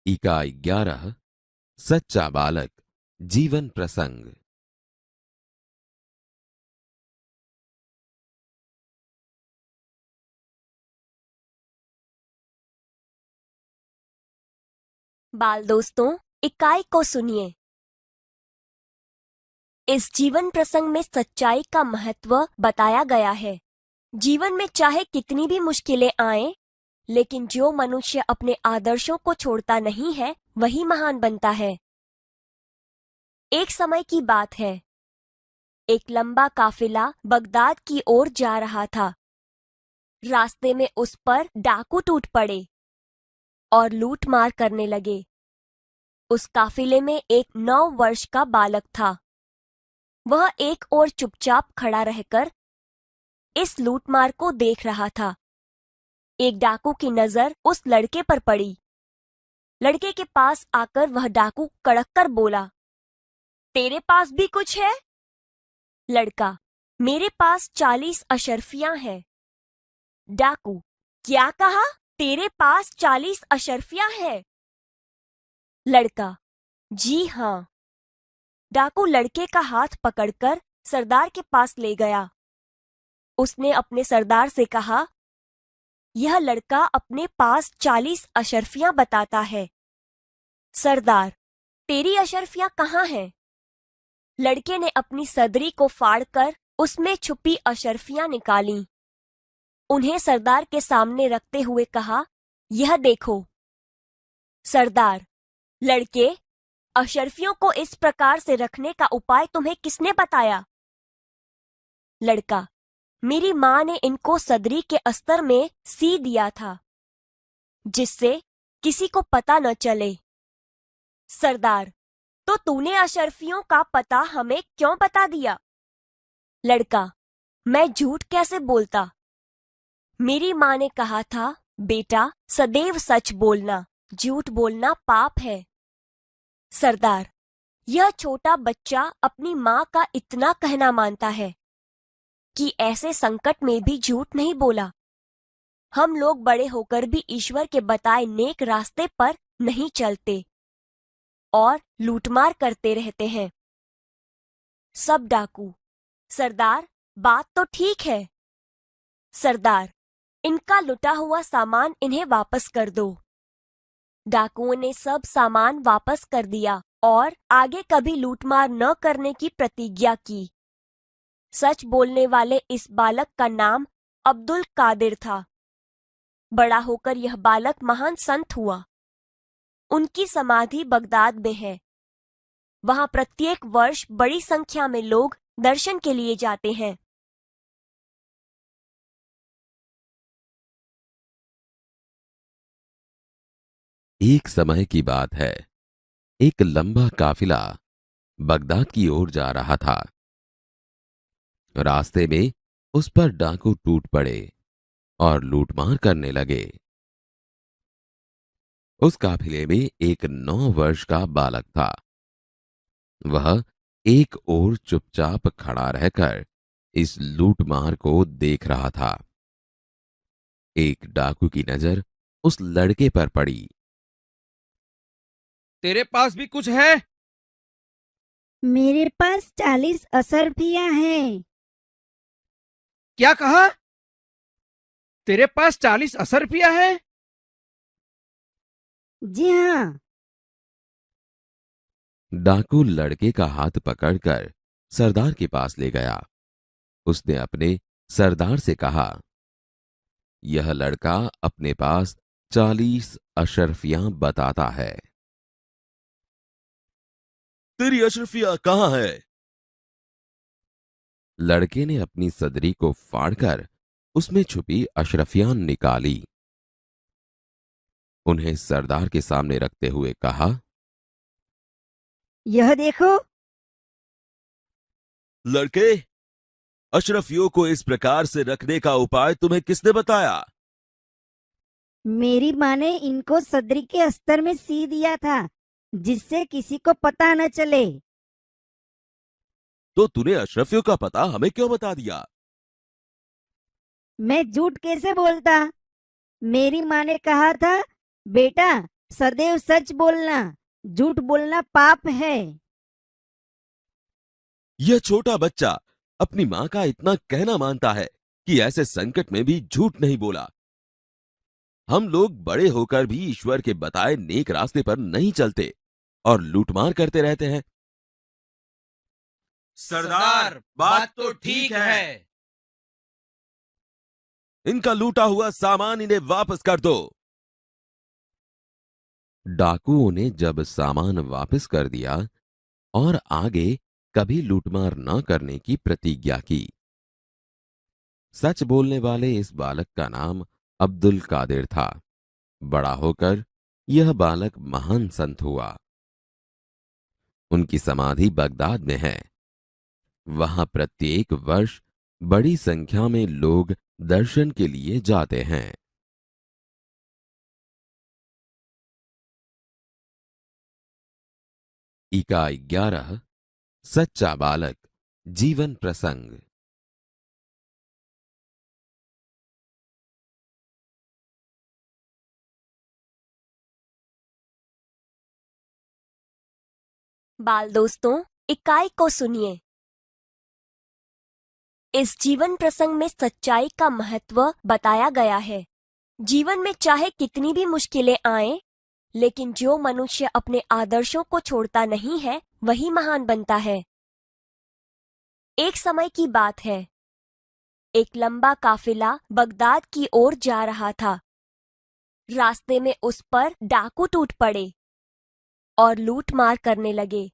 इकाई 11 सच्चा बालक जीवन प्रसंग। बाल दोस्तों, इकाई को सुनिए। इस जीवन प्रसंग में सच्चाई का महत्व बताया गया है। जीवन में चाहे कितनी भी मुश्किलें आएं, लेकिन जो मनुष्य अपने आदर्शों को छोड़ता नहीं है, वही महान बनता है। एक समय की बात है। एक लंबा काफिला बगदाद की ओर जा रहा था। रास्ते में उस पर डाकू टूट पड़े और लूट मार करने लगे। उस काफिले में एक 9 वर्ष का बालक था। वह एक ओर चुपचाप खड़ा रहकर इस लूटमार को देख रहा था। एक डाकू की नजर उस लड़के पर पड़ी। लड़के के पास आकर वह डाकू कड़क कर बोला, तेरे पास भी कुछ है? लड़का, मेरे पास 40 अशर्फियां हैं। डाकू, क्या कहा? तेरे पास 40 अशर्फियां हैं? लड़का, जी हाँ। डाकू लड़के का हाथ पकड़कर सरदार के पास ले गया। उसने अपने सरदार से कहा, यह लड़का अपने पास 40 अशर्फियां बताता है। सरदार, तेरी अशर्फियां कहाँ हैं? लड़के ने अपनी सदरी को फाड़कर उसमें छुपी अशर्फियां निकालीं। उन्हें सरदार के सामने रखते हुए कहा, यह देखो। सरदार, लड़के, अशर्फियों को इस प्रकार से रखने का उपाय तुम्हें किसने बताया? लड़का, मेरी माँ ने इनको सदरी के अस्तर में सी दिया था, जिससे किसी को पता न चले। सरदार, तो तूने अशर्फियों का पता हमें क्यों बता दिया? लड़का, मैं झूठ कैसे बोलता? मेरी माँ ने कहा था, बेटा, सदैव सच बोलना, झूठ बोलना पाप है। सरदार, यह छोटा बच्चा अपनी माँ का इतना कहना मानता है कि ऐसे संकट में भी झूठ नहीं बोला। हम लोग बड़े होकर भी ईश्वर के बताए नेक रास्ते पर नहीं चलते और लूटमार करते रहते हैं। सब डाकू, सरदार, बात तो ठीक है। सरदार, इनका लुटा हुआ सामान इन्हें वापस कर दो। डाकुओं ने सब सामान वापस कर दिया और आगे कभी लूटमार न करने की प्रतिज्ञा की। सच बोलने वाले इस बालक का नाम अब्दुल कादिर था। बड़ा होकर यह बालक महान संत हुआ। उनकी समाधि बगदाद में है। वहां प्रत्येक वर्ष बड़ी संख्या में लोग दर्शन के लिए जाते हैं। एक समय की बात है। एक लंबा काफिला बगदाद की ओर जा रहा था। रास्ते में उस पर डाकू टूट पड़े और लूटमार करने लगे। उस काफिले में एक 9 वर्ष का बालक था। वह एक ओर चुपचाप खड़ा रहकर इस लूटमार को देख रहा था। एक डाकू की नजर उस लड़के पर पड़ी। तेरे पास भी कुछ है? मेरे पास 40 अशर्फियां हैं। क्या कहा? तेरे पास 40 अशर्फियां हैं? जी हाँ। डाकू लड़के का हाथ पकड़कर सरदार के पास ले गया। उसने अपने सरदार से कहा, यह लड़का अपने पास 40 अशर्फियां बताता है। तेरी अशरफिया कहाँ है? लड़के ने अपनी सदरी को फाड़कर उसमें छुपी अशरफियां निकाली। उन्हें सरदार के सामने रखते हुए कहा, यह देखो। लड़के, अशरफियों को इस प्रकार से रखने का उपाय तुम्हें किसने बताया? मेरी माँ ने इनको सदरी के अस्तर में सी दिया था, जिससे किसी को पता न चले। तो तूने अशरफियों का पता हमें क्यों बता दिया? मैं झूठ कैसे बोलता? मेरी माँ ने कहा था, बेटा, सदैव सच बोलना, झूठ बोलना पाप है। यह छोटा बच्चा अपनी मां का इतना कहना मानता है कि ऐसे संकट में भी झूठ नहीं बोला। हम लोग बड़े होकर भी ईश्वर के बताए नेक रास्ते पर नहीं चलते और लूटमार करते रहते हैं। सरदार, बात तो ठीक है। इनका लूटा हुआ सामान इन्हें वापस कर दो। डाकुओं ने जब सामान वापस कर दिया और आगे कभी लूटमार न करने की प्रतिज्ञा की। सच बोलने वाले इस बालक का नाम अब्दुल कादिर था। बड़ा होकर यह बालक महान संत हुआ। उनकी समाधि बगदाद में है। वहां प्रत्येक वर्ष बड़ी संख्या में लोग दर्शन के लिए जाते हैं। इकाई 11 सच्चा बालक जीवन प्रसंग। बाल दोस्तों, इकाई को सुनिए। इस जीवन प्रसंग में सच्चाई का महत्व बताया गया है। जीवन में चाहे कितनी भी मुश्किलें आएं, लेकिन जो मनुष्य अपने आदर्शों को छोड़ता नहीं है, वही महान बनता है। एक समय की बात है। एक लंबा काफिला बगदाद की ओर जा रहा था। रास्ते में उस पर डाकू टूट पड़े और लूट मार करने लगे।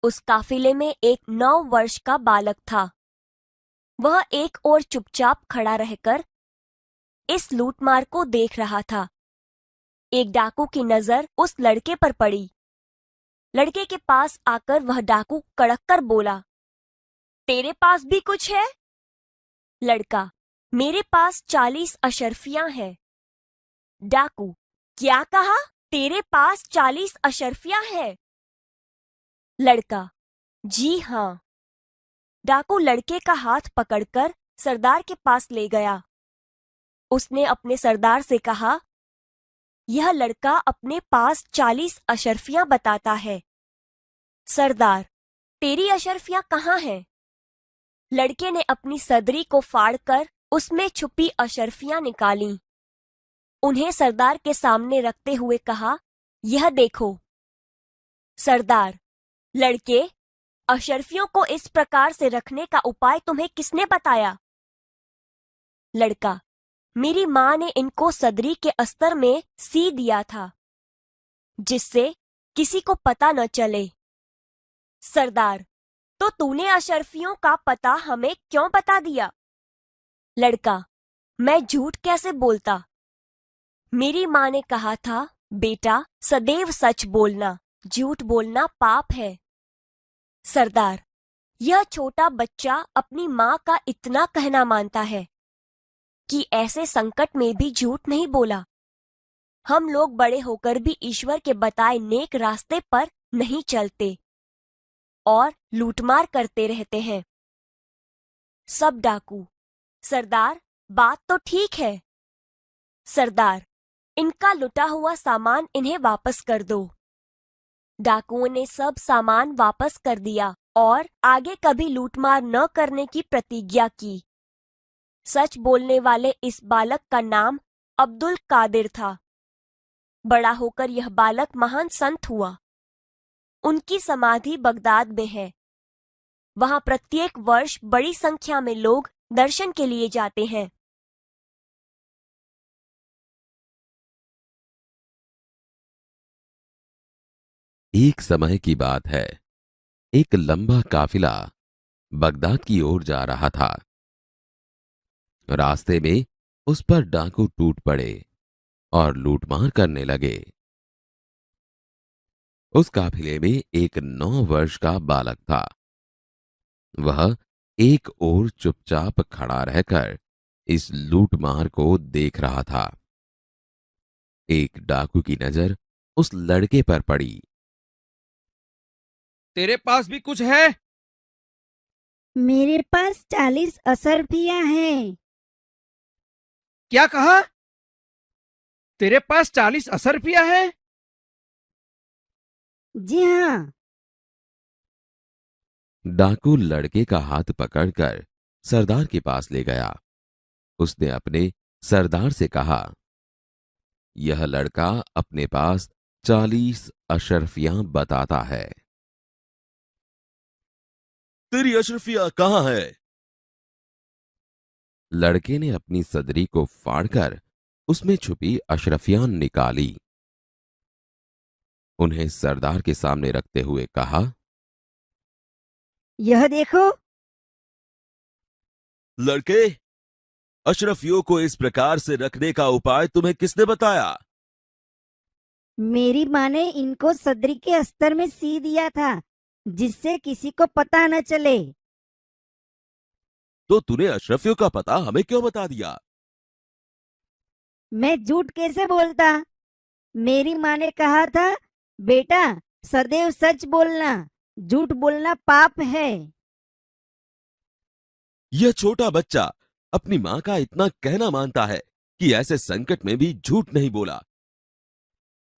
उस काफिले में एक 9 वर्ष का बालक था। वह एक ओर चुपचाप खड़ा रहकर इस लूटमार को देख रहा था। एक डाकू की नजर उस लड़के पर पड़ी। लड़के के पास आकर वह डाकू कड़क कर बोला, तेरे पास भी कुछ है? लड़का, मेरे पास 40 अशर्फियां हैं। डाकू, क्या कहा? तेरे पास 40 अशर्फियां हैं? लड़का, जी हां। डाकू लड़के का हाथ पकड़कर सरदार के पास ले गया। उसने अपने सरदार से कहा, यह लड़का अपने पास 40 अशर्फियां बताता है। सरदार, तेरी अशर्फियां कहाँ हैं? लड़के ने अपनी सदरी को फाड़कर उसमें छुपी अशर्फियां निकालीं। उन्हें सरदार के सामने रखते हुए कहा, यह देखो। सरदार, लड़के, अशर्फियों को इस प्रकार से रखने का उपाय तुम्हें किसने बताया? लड़का, मेरी मां ने इनको सदरी के अस्तर में सी दिया था, जिससे किसी को पता न चले। सरदार, तो तूने अशर्फियों का पता हमें क्यों बता दिया? लड़का, मैं झूठ कैसे बोलता? मेरी मां ने कहा था, बेटा, सदैव सच बोलना, झूठ बोलना पाप है। सरदार, यह छोटा बच्चा अपनी मां का इतना कहना मानता है कि ऐसे संकट में भी झूठ नहीं बोला। हम लोग बड़े होकर भी ईश्वर के बताए नेक रास्ते पर नहीं चलते और लूटमार करते रहते हैं। सब डाकू, सरदार, बात तो ठीक है। सरदार, इनका लुटा हुआ सामान इन्हें वापस कर दो। डाकुओं ने सब सामान वापस कर दिया और आगे कभी लूटमार न करने की प्रतिज्ञा की। सच बोलने वाले इस बालक का नाम अब्दुल कादिर था। बड़ा होकर यह बालक महान संत हुआ। उनकी समाधि बगदाद में है। वहां प्रत्येक वर्ष बड़ी संख्या में लोग दर्शन के लिए जाते हैं। एक समय की बात है। एक लंबा काफिला बगदाद की ओर जा रहा था। रास्ते में उस पर डाकू टूट पड़े और लूटमार करने लगे। उस काफिले में एक 9 वर्ष का बालक था। वह एक ओर चुपचाप खड़ा रहकर इस लूटमार को देख रहा था। एक डाकू की नजर उस लड़के पर पड़ी। तेरे पास भी कुछ है? मेरे पास 40 असरफियां हैं। क्या कहा? तेरे पास 40 असरफिया है? जी हाँ। डाकू लड़के का हाथ पकड़कर सरदार के पास ले गया। उसने अपने सरदार से कहा, यह लड़का अपने पास 40 अशरफियां बताता है। तेरी अशरफिया कहाँ है? लड़के ने अपनी सदरी को फाड़कर उसमें छुपी अशरफियां निकाली। उन्हें सरदार के सामने रखते हुए कहा, यह देखो। लड़के, अशरफियों को इस प्रकार से रखने का उपाय तुम्हें किसने बताया? मेरी माँ ने इनको सदरी के अस्तर में सी दिया था, जिससे किसी को पता न चले। तो तूने अशरफियों का पता हमें क्यों बता दिया? मैं झूठ कैसे बोलता? मेरी माँ ने कहा था, बेटा सदैव सच बोलना, झूठ बोलना पाप है। यह छोटा बच्चा अपनी माँ का इतना कहना मानता है कि ऐसे संकट में भी झूठ नहीं बोला।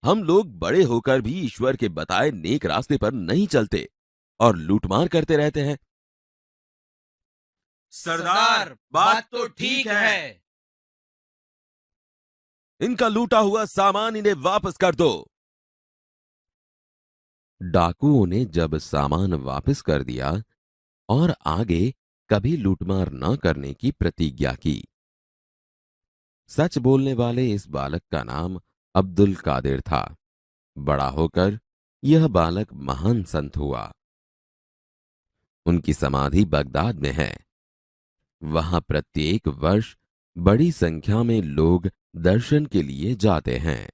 हम लोग बड़े होकर भी ईश्वर के बताए नेक रास्ते पर नहीं चलते और लूटमार करते रहते हैं। सरदार, बात तो ठीक है। इनका लूटा हुआ सामान इन्हें वापस कर दो। डाकुओं ने जब सामान वापस कर दिया और आगे कभी लूटमार न करने की प्रतिज्ञा की। सच बोलने वाले इस बालक का नाम अब्दुल कादिर था। बड़ा होकर यह बालक महान संत हुआ। उनकी समाधि बगदाद में है। वहां प्रत्येक वर्ष बड़ी संख्या में लोग दर्शन के लिए जाते हैं।